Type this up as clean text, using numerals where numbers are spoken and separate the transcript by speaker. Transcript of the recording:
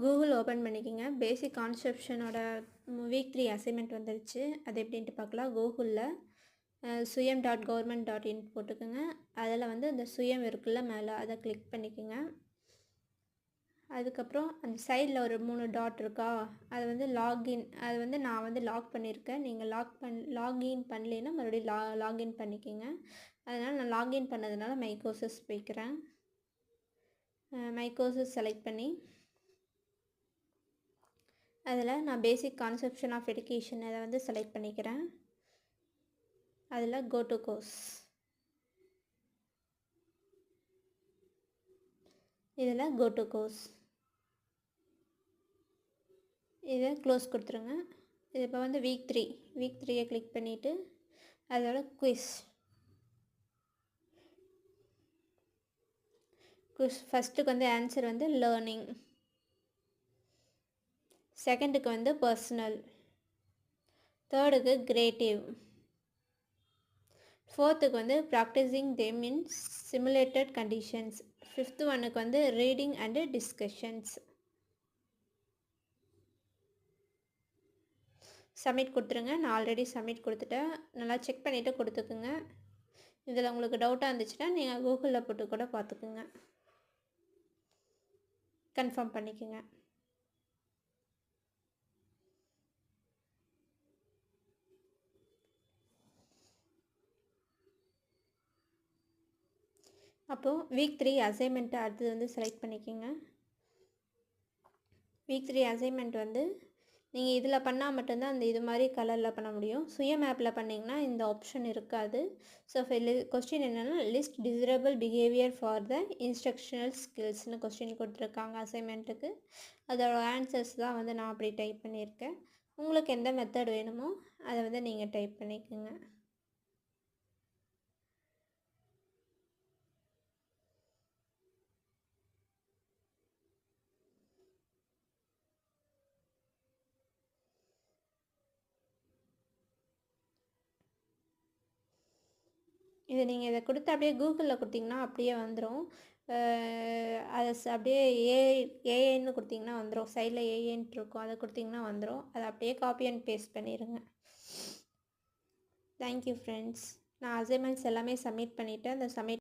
Speaker 1: Google open பண்ணிக்கோங்க. பேசிக் கான்செப்ஷனோட week 3 assignment வந்துருச்சு. அது எப்படின்ட்டு பார்க்கலாம். கூகுளில் suyam.government.in போட்டுக்கோங்க. அதில் வந்து இந்த சுயம் இருக்குல்ல மேலே, அதை கிளிக் பண்ணிக்கோங்க. அதுக்கப்புறம் அந்த சைடில் ஒரு 3 டாட் இருக்கா, அது வந்து லாகின். அது வந்து நான் வந்து லாக் பண்ணியிருக்கேன். நீங்கள் லாகின் பண்ணலைன்னா மறுபடியும் லாகின் பண்ணிக்கோங்க. அதனால் நான் லாகின் பண்ணதுனால மை கோர்சஸ் போய்க்கிறேன். மை கோர்சஸ் செலக்ட் பண்ணி அதில் நான் பேசிக் கான்செப்ஷன் ஆஃப் எடுகேஷன் அதை வந்து செலக்ட் பண்ணிக்கிறேன். அதில் கோ டு கோர்ஸ், இதில் கோ டு கோர்ஸ் இதை க்ளோஸ் கொடுத்துருங்க. இது இப்போ வந்து வீக் 3 கிளிக் பண்ணிவிட்டு அதோட குவிஸ் ஃபஸ்ட்டுக்கு வந்து ஆன்சர் வந்து லேர்னிங், செகண்டுக்கு வந்து பர்சனல், தேர்டுக்கு கிரியேட்டிவ், ஃபோர்த்துக்கு வந்து practising them in simulated conditions, fifth ஒன்னுக்கு வந்து ரீடிங் அண்டு டிஸ்கஷன்ஸ். சப்மிட் கொடுத்துருங்க. நான் ஆல்ரெடி சப்மிட் கொடுத்துட்டேன். நல்லா செக் பண்ணிவிட்டு கொடுத்துக்குங்க. இதில் உங்களுக்கு டவுட்டாக இருந்துச்சுன்னா நீங்கள் கூகுளில் போட்டு கூட பார்த்துக்குங்க, கன்ஃபார்ம் பண்ணிக்கோங்க. அப்போது வீக் 3 அசைன்மெண்ட்டு அடுத்தது வந்து செலக்ட் பண்ணிக்கோங்க. வீக் 3 அசைன்மெண்ட் வந்து நீங்கள் இதில் பண்ணால் மட்டும்தான் அந்த இது மாதிரி கலரில் பண்ண முடியும். சுயம் ஆப்பில் பண்ணிங்கன்னா இந்த ஆப்ஷன் இருக்காது. ஸோ கொஸ்டின் என்னென்னா, list desirable behaviour for the instructional ஸ்கில்ஸ்னு கொஸ்டின் கொடுத்துருக்காங்க அசைன்மெண்ட்டுக்கு. அதோட ஆன்சர்ஸ் தான் வந்து நான் அப்படி டைப் பண்ணியிருக்கேன். உங்களுக்கு எந்த மெத்தட் வேணுமோ அதை வந்து நீங்கள் டைப் பண்ணிக்கோங்க. நீங்கள் இதை கொடுத்து அப்படியே கூகுளில் கொடுத்தீங்கன்னா அப்படியே வந்துடும். அதை அப்படியே ஏஐன்னு கொடுத்தீங்கன்னா வந்துடும். சைடில் ஏஐன்ட்டு இருக்கும், அதை கொடுத்தீங்கன்னா வந்துடும். அதை அப்படியே காப்பி அண்ட் பேஸ்ட் பண்ணிடுங்க. Thank you friends. நான் அசைன்மெண்ட்ஸ் எல்லாமே சப்மிட் பண்ணிவிட்டேன். அந்த சப்மிட்